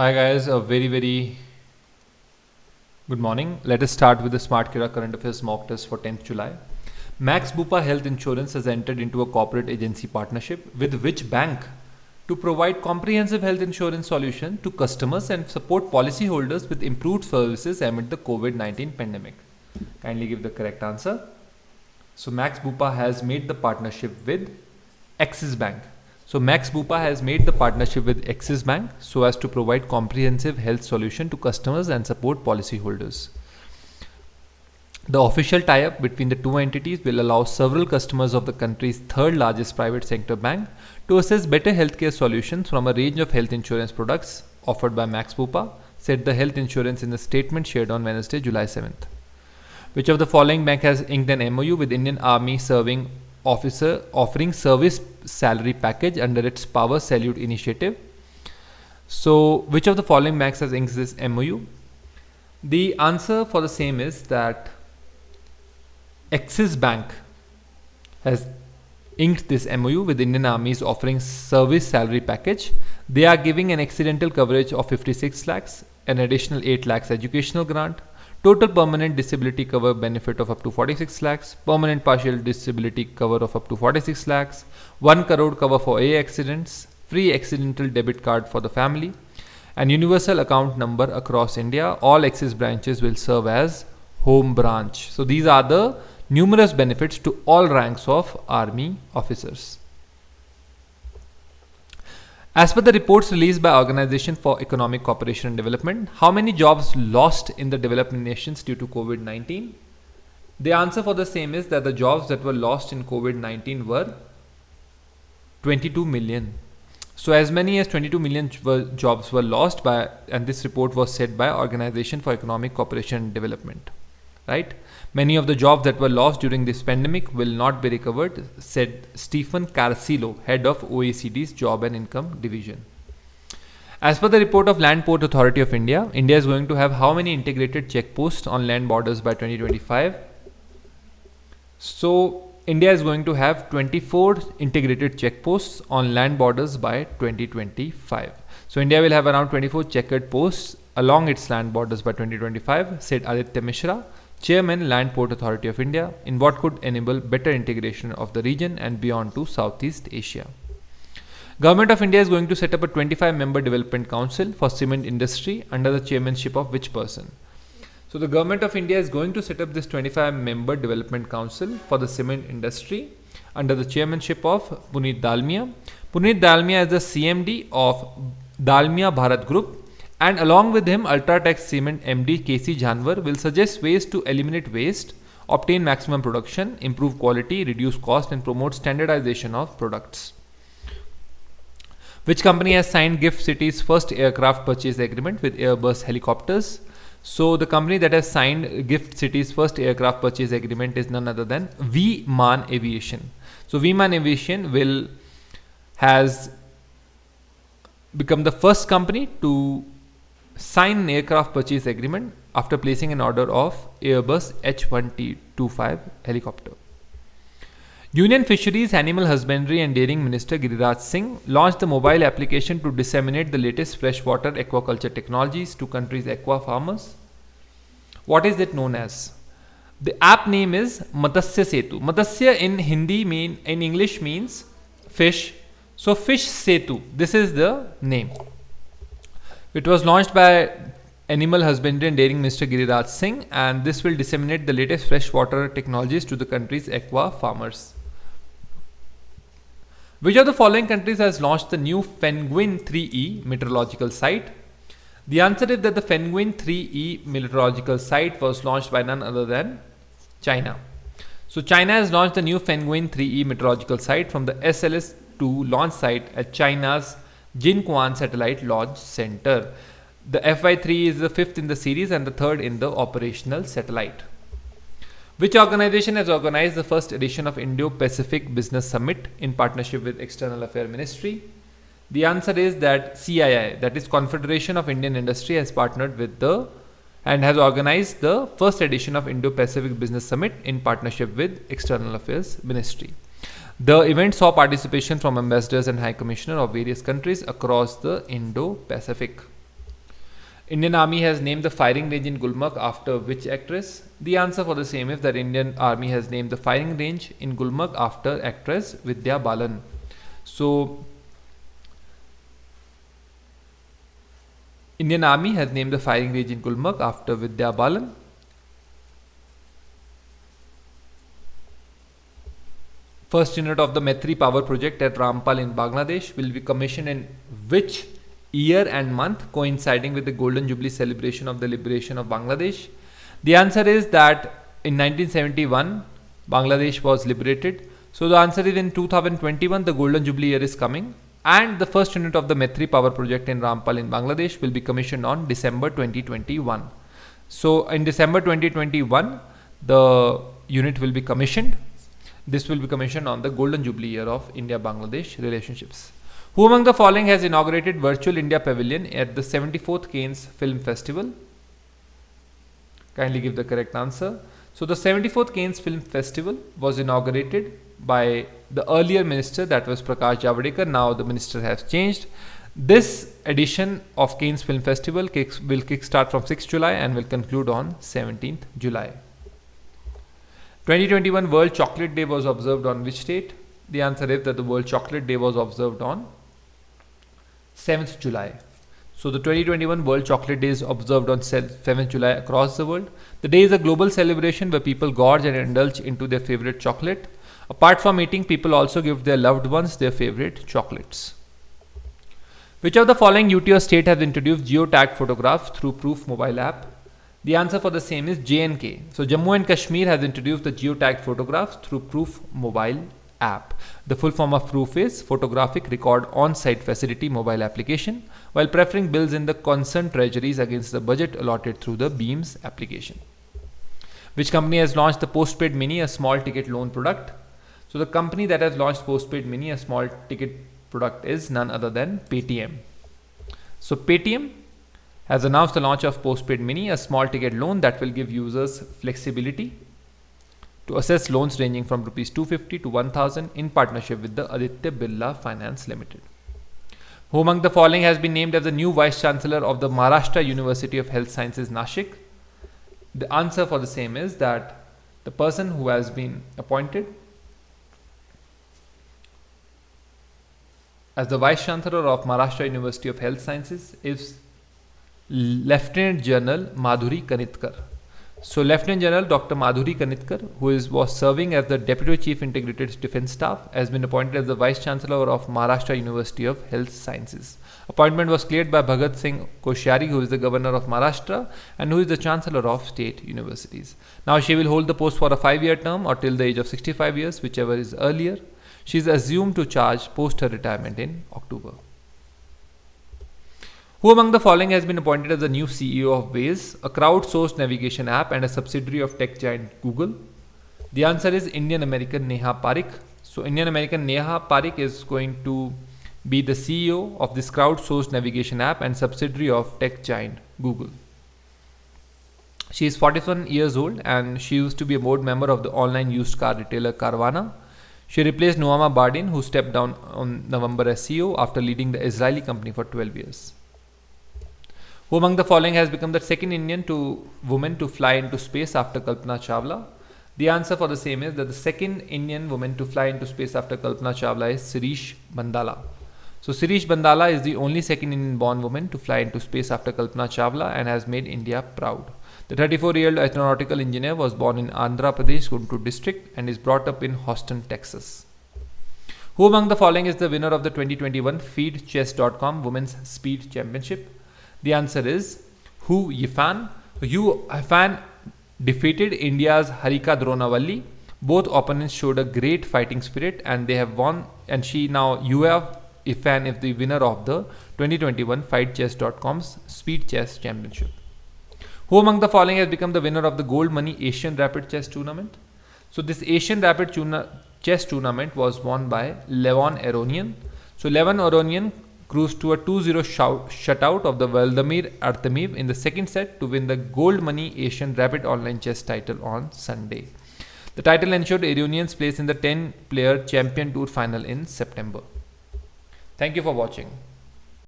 Hi guys, a very good morning. Let us start with the Smart Kira Current Affairs mock test for 10th July. Max Bupa Health Insurance has entered into a corporate agency partnership with which bank to provide comprehensive health insurance solution to customers and support policyholders with improved services amid the COVID-19 pandemic. Kindly give the correct answer. So Max Bupa has made the partnership with Axis Bank. So Max Bupa has made the partnership with Axis Bank so as to provide comprehensive health solution to customers and support policyholders. The official tie-up between the two entities will allow several customers of the country's third largest private sector bank to access better healthcare solutions from a range of health insurance products offered by Max Bupa, said the health insurance in the statement shared on Wednesday, July 7th. Which of the following bank has inked an MOU with Indian Army serving officer offering service salary package under its Power Salute initiative? So, which of the following banks has inked this MOU? The answer for the same is that Axis Bank has inked this MOU with Indian Army's offering service salary package. They are giving an accidental coverage of 56 lakhs, an additional 8 lakhs educational grant, total permanent disability cover benefit of up to 46 lakhs, permanent partial disability cover of up to 46 lakhs, 1 crore cover for A accidents, free accidental debit card for the family, and universal account number across India. All Axis branches will serve as home branch. So these are the numerous benefits to all ranks of army officers. As per the reports released by Organization for Economic Cooperation and Development, how many jobs lost in the developing nations due to COVID-19? The answer for the same is that the jobs that were lost in COVID-19 were 22 million. So as many as 22 million jobs were lost and this report was said by Organization for Economic Cooperation and Development. Right? Many of the jobs that were lost during this pandemic will not be recovered, said Stephen Carcillo, head of OECD's Job and Income Division. As per the report of Land Port Authority of India, India is going to have how many integrated checkposts on land borders by 2025? So, India is going to have 24 integrated checkposts on land borders by 2025. So, India will have around 24 checkered posts along its land borders by 2025, said Aditya Mishra, Chairman, Land Port Authority of India, in what could enable better integration of the region and beyond to Southeast Asia. Government of India is going to set up a 25-member development council for cement industry under the chairmanship of which person? So the Government of India is going to set up this 25-member development council for the cement industry under the chairmanship of Puneet Dalmia. Puneet Dalmia is the CMD of Dalmia Bharat Group, and along with him, Ultratech Cement MD KC Janwar will suggest ways to eliminate waste, obtain maximum production, improve quality, reduce cost, and promote standardization of products. Which company has signed GIFT City's first aircraft purchase agreement with Airbus Helicopters? So the company that has signed GIFT City's first aircraft purchase agreement is none other than Viman Aviation. So Viman Aviation has become the first company to sign an aircraft purchase agreement after placing an order of Airbus H1T25 helicopter. Union Fisheries, Animal Husbandry and Dairying Minister Giriraj Singh launched the mobile application to disseminate the latest freshwater aquaculture technologies to country's aqua farmers. What is it known as? The app name is Matsya Setu. Matsya in English means fish. So Fish Setu, this is the name. It was launched by Animal Husbandry and Dairying Minister Giriraj Singh, and this will disseminate the latest freshwater technologies to the country's aqua farmers. Which of the following countries has launched the new Penguin 3E meteorological site? The answer is that the Penguin 3E meteorological site was launched by none other than China. So China has launched the new Penguin 3E meteorological site from the SLS-2 launch site at China's Jinquan Satellite Launch Center. The FY3 is the fifth in the series and the third in the operational satellite. Which organization has organized the first edition of Indo-Pacific Business Summit in partnership with External Affairs Ministry? The answer is that CII, that is Confederation of Indian Industry, has partnered with and has organized the first edition of Indo-Pacific Business Summit in partnership with External Affairs Ministry. The event saw participation from ambassadors and high commissioner of various countries across the Indo-Pacific. Indian Army has named the firing range in Gulmarg after which actress? The answer for the same is that Indian Army has named the firing range in Gulmarg after actress Vidya Balan. So, Indian Army has named the firing range in Gulmarg after Vidya Balan. First unit of the Maitri power project at Rampal in Bangladesh will be commissioned in which year and month coinciding with the Golden Jubilee celebration of the liberation of Bangladesh? The answer is that in 1971 Bangladesh was liberated. So the answer is in 2021 the Golden Jubilee year is coming, and the first unit of the Maitri power project in Rampal in Bangladesh will be commissioned on December 2021. So in December 2021 the unit will be commissioned. This will be commissioned on the Golden Jubilee year of India-Bangladesh relationships. Who among the following has inaugurated Virtual India Pavilion at the 74th Cannes Film Festival? Kindly give the correct answer. So the 74th Cannes Film Festival was inaugurated by the earlier minister, that was Prakash Javadekar. Now the minister has changed. This edition of Cannes Film Festival will kickstart from 6th July and will conclude on 17th July. 2021 World Chocolate Day was observed on which date? The answer is that the World Chocolate Day was observed on 7th July. So the 2021 World Chocolate Day is observed on 7th July across the world. The day is a global celebration where people gorge and indulge into their favorite chocolate. Apart from eating, people also give their loved ones their favorite chocolates. Which of the following UT or state has introduced geotagged photographs through Proof mobile app? The answer for the same is J&K. So Jammu and Kashmir has introduced the geotagged photographs through Proof mobile app. The full form of Proof is Photographic Record On-Site Facility mobile application, while preferring bills in the concerned treasuries against the budget allotted through the BEAMS application. Which company has launched the Postpaid Mini, a small ticket loan product? So the company that has launched Postpaid Mini, a small ticket product, is none other than Paytm. So Paytm has announced the launch of Postpaid Mini, a small ticket loan that will give users flexibility to assess loans ranging from Rs 250 to 1000 in partnership with the Aditya Birla Finance Limited. Who among the following has been named as the new Vice Chancellor of the Maharashtra University of Health Sciences, Nashik? The answer for the same is that the person who has been appointed as the Vice Chancellor of Maharashtra University of Health Sciences is Lieutenant General Madhuri Kanitkar. So Lieutenant General Dr. Madhuri Kanitkar, who was serving as the Deputy Chief Integrated Defence Staff, has been appointed as the Vice Chancellor of Maharashtra University of Health Sciences. Appointment was cleared by Bhagat Singh Koshyari, who is the Governor of Maharashtra and who is the Chancellor of State Universities. Now she will hold the post for a 5-year term or till the age of 65 years, whichever is earlier. She is assumed to charge post her retirement in October. Who among the following has been appointed as the new CEO of Waze, a crowdsourced navigation app and a subsidiary of tech giant Google? The answer is Indian American Neha Parekh. So Indian American Neha Parekh is going to be the CEO of this crowdsourced navigation app and subsidiary of tech giant Google. She is 41 years old and she used to be a board member of the online used car retailer Carvana. She replaced Noama Bardin, who stepped down on November as CEO after leading the Israeli company for 12 years. Who among the following has become the second Indian woman to fly into space after Kalpana Chawla? The answer for the same is that the second Indian woman to fly into space after Kalpana Chawla is Sirish Bandala. So Sirish Bandala is the only second Indian born woman to fly into space after Kalpana Chawla and has made India proud. The 34-year-old aeronautical engineer was born in Andhra Pradesh, Guntur district and is brought up in Houston, Texas. Who among the following is the winner of the 2021 FeedChess.com Women's Speed Championship? The answer is Hu Yifan. Hu Yifan defeated India's Harika Dronavalli. Both opponents showed a great fighting spirit and they have won, and she now Hu Yifan is the winner of the 2021 FightChess.com's Speed Chess Championship. Who among the following has become the winner of the Gold Money Asian Rapid Chess Tournament? So this Asian Rapid Chess Tournament was won by Levon Aronian. So Levon Aronian cruised to a 2-0 shutout of the Vladimir Artemiev in the second set to win the Gold Money Asian Rapid Online Chess title on Sunday. The title ensured Aronian's place in the 10-player Champion Tour final in September. Thank you for watching.